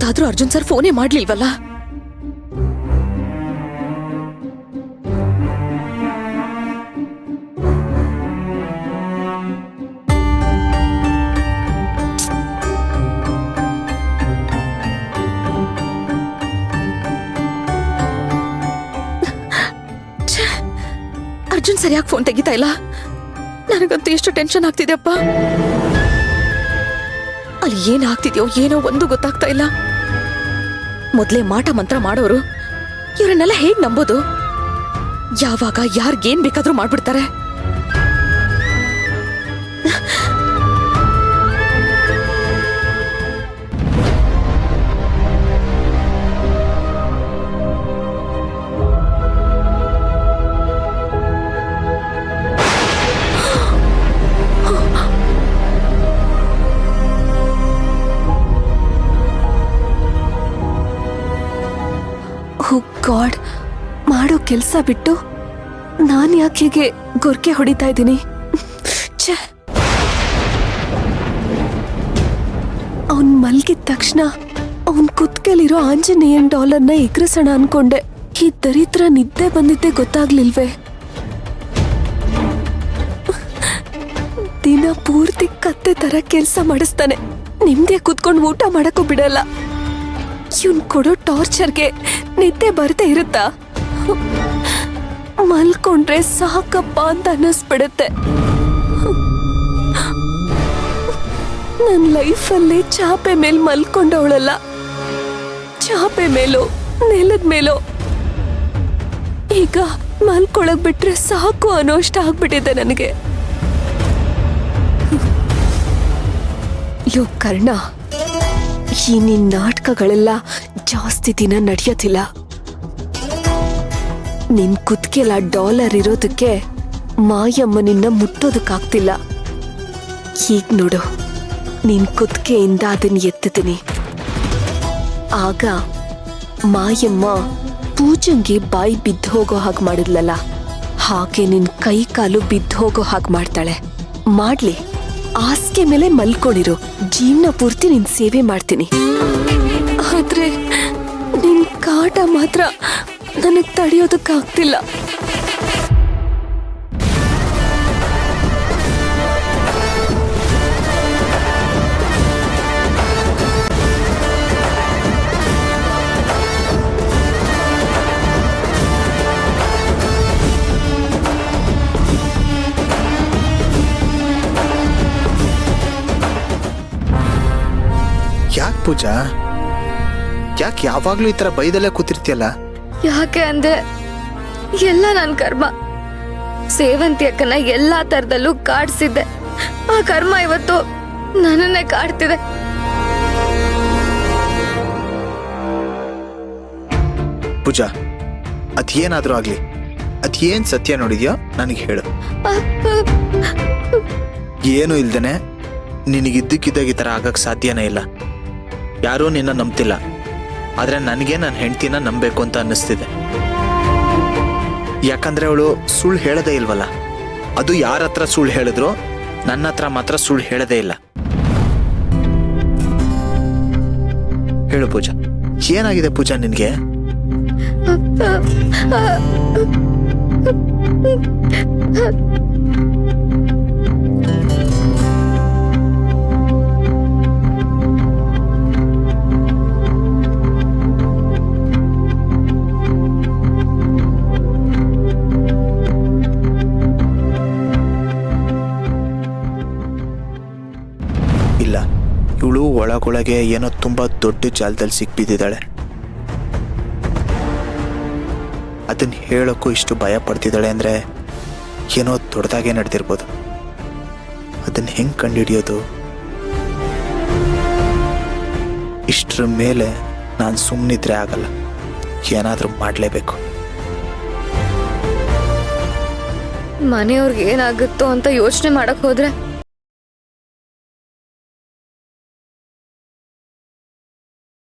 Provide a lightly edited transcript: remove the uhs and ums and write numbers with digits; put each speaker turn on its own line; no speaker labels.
ಇಷ್ಟೊತ್ತಾದ್ರೂ Arjun sir ಫೋನೇ ಮಾಡ್ಲಿಲ್ವಲ್ಲ? ಅರ್ಜುನ್ ಸರಿಯಾಗಿ phone ತೆಗಿತಾ ಇಲ್ಲ. ನನಗಂತೂ ಎಷ್ಟು ಟೆನ್ಷನ್ ಆಗ್ತಿದೆಪ್ಪ. ಅಲ್ಲಿ ಏನಾಗ್ತಿದ್ಯೋ ಏನೋ ಒಂದು ಗೊತ್ತಾಗ್ತಾ ಇಲ್ಲ. ಮೊದ್ಲೇ ಮಾಟ ಮಂತ್ರ ಮಾಡೋರು ಇವರನ್ನೆಲ್ಲ ಹೇಗ್ ನಂಬೋದು? ಯಾವಾಗ ಯಾರಿಗೇನ್ ಬೇಕಾದ್ರೂ ಮಾಡ್ಬಿಡ್ತಾರೆ.
ಗಾಡ್, ಮಾಡೋ ಕೆಲ್ಸ ಬಿಟ್ಟು ನಾನ್ ಯಾಕೆ ಹೀಗೆ ಗೊರ್ಕೆ ಹೊಡಿತಾ ಇದ್ದೀನಿ? ಅವನ್ ಮಲ್ಗಿದ ತಕ್ಷಣ ಅವನ್ ಕುತ್ಕೆಲಿರೋ ಆಂಜನೇಯನ್ ಡಾಲರ್ನ ಎಗ್ರಿಸೋಣ ಅನ್ಕೊಂಡೆ. ಈ ದರಿದ್ರ ನಿದ್ದೆ ಬಂದಿದ್ದೆ ಗೊತ್ತಾಗ್ಲಿಲ್ವೇ? ದಿನ ಪೂರ್ತಿ ಕತ್ತೆ ತರ ಕೆಲ್ಸ ಮಾಡಿಸ್ತಾನೆ. ನಿಮ್ದೆ ಕುತ್ಕೊಂಡು ಊಟ ಮಾಡಕ್ಕೂ ಬಿಡಲ್ಲ. ಇವನ್ ಕೊಡೋ ಟಾರ್ಚರ್ಗೆ ನಿದ್ದೆ ಬರ್ತಾ ಇರುತ್ತಾ? ಮಲ್ಕೊಂಡ್ರೆ ಸಾಕಪ್ಪ ಅಂತ ಅನ್ನಿಸ್ಬಿಡುತ್ತೆ. ನನ್ ಲೈಫಲ್ಲಿ ಚಾಪೆ ಮೇಲ್ ಮಲ್ಕೊಂಡವಳಲ್ಲ, ಚಾಪೆ ಮೇಲೋ ನೆಲದ ಮೇಲೋ. ಈಗ ಮಲ್ಕೊಳಕ್ ಬಿಟ್ರೆ ಸಾಕು ಅನ್ನೋ ಅಷ್ಟ ಆಗ್ಬಿಟ್ಟಿದೆ ನನಗೆ. ಯೋ ಕರ್ಣ, ಈ ನಿನ್ ನಾಟಕಗಳೆಲ್ಲ ಜಾಸ್ತಿ ದಿನ ನಡೆಯೋದಿಲ್ಲ. ನಿನ್ ಕುತ್ಕೆಲ್ಲ ಡಾಲರ್ ಇರೋದಕ್ಕೆ ಮಾಯಮ್ಮ ನಿನ್ನ ಮುಟ್ಟೋದಕ್ಕಾಗ್ತಿಲ್ಲ. ಈಗ ನೋಡು, ನಿನ್ ಕುತ್ಕೆಯಿಂದ ಅದನ್ನ ಎತ್ತಿದ್ದೀನಿ. ಆಗ ಮಾಯಮ್ಮ ಪೂಜಂಗೆ ಬಾಯಿ ಬಿದ್ದು ಹೋಗೋ ಹಾಗೆ ಮಾಡಿದ್ಲಲ್ಲ, ಹಾಗೆ ನಿನ್ ಕೈ ಕಾಲು ಬಿದ್ದು ಹೋಗೋ ಹಾಗೆ ಮಾಡ್ತಾಳೆ. ಮಾಡ್ಲಿ, ಹಾಸಿಗೆ ಮೇಲೆ ಮಲ್ಕೊಂಡಿರು. ಜೀವನ ಪೂರ್ತಿ ನಿನ್ ಸೇವೆ ಮಾಡ್ತೀನಿ. ಆದ್ರೆ ನಿನ್ ಕಾಟ ಮಾತ್ರ ನನಗ್ ತಡೆಯೋದಕ್ಕಾಗ್ತಿಲ್ಲ.
ಯಾಕೆ ಪೂಜಾ, ಯಾಕೆ ಯಾವಾಗ್ಲೂ ಈ ತರ ಬೈದಲ್ಲೇ ಕೂತಿರ್ತೀಯಲ್ಲ?
ಯಾಕೆ ಅಂದೆ, ಎಲ್ಲ ನನ್ ಕರ್ಮ. ಸೇವಂತಿ ಅಕ್ಕನ ಎಲ್ಲಾ ತರದಲ್ಲೂ ಕಾಡ್ಸಿದ್ದೆ. ಆ ಕರ್ಮ ಇವತ್ತು ನನ್ನನ್ನೇ ಕಾಡ್ತಿದೆ.
ಪೂಜಾ, ಅದೇನಾದ್ರೂ ಆಗ್ಲಿ, ಅದೇನ್ ಸತ್ಯ ನೋಡಿದ್ಯೋ ನನಗೆ ಹೇಳು. ಏನು ಇಲ್ದೇನೆ ನಿನಗಿದ್ದಕ್ಕಿದ್ದಾಗ ಈ ತರ ಆಗಕ್ ಸಾಧ್ಯನೇ ಇಲ್ಲ. ಯಾರೂ ನಿನ್ನ ನಂಬ್ತಿಲ್ಲ, ಆದ್ರೆ ನನಗೆ ನನ್ನ ಹೆಂಡತಿನ ನಂಬೇಕು ಅಂತ ಅನ್ನಿಸ್ತಿದೆ. ಯಾಕಂದ್ರೆ ಅವಳು ಸುಳ್ಳು ಹೇಳದೇ ಇಲ್ವಲ್ಲ. ಅದು ಯಾರ ಹತ್ರ ಸುಳ್ಳು ಹೇಳಿದ್ರು, ನನ್ನ ಹತ್ರ ಮಾತ್ರ ಸುಳ್ಳು ಹೇಳದೇ ಇಲ್ಲ. ಹೇಳು ಪೂಜಾ, ಏನಾಗಿದೆ ಪೂಜಾ ನಿನ್ಗೆ? ಇಲ್ಲ, ಇವಳು ಒಳಗೊಳಗೆ ಏನೋ ತುಂಬಾ ದೊಡ್ಡ ಜಾಲದಲ್ಲಿ ಸಿಕ್ಬಿದ್ದಿದ್ದಾಳೆ. ಅದನ್ನ ಹೇಳೋಕ್ಕೂ ಇಷ್ಟು ಭಯ ಪಡ್ತಿದ್ದಾಳೆ ಅಂದ್ರೆ ಏನೋ ದೊಡ್ಡದಾಗೆ ನಡೆದಿರ್ಬೋದು. ಅದನ್ನ ಹೆಂಗ್ ಕಂಡುಹಿಡಿಯೋದು? ಇಷ್ಟರ ಮೇಲೆ ನಾನು ಸುಮ್ಮನಿದ್ರೆ ಆಗಲ್ಲ, ಏನಾದ್ರೂ ಮಾಡಲೇಬೇಕು.
ಮನೆಯವ್ರಿಗೆ ಏನಾಗುತ್ತೋ ಅಂತ ಯೋಚನೆ ಮಾಡಕ್ ಹೋದ್ರೆ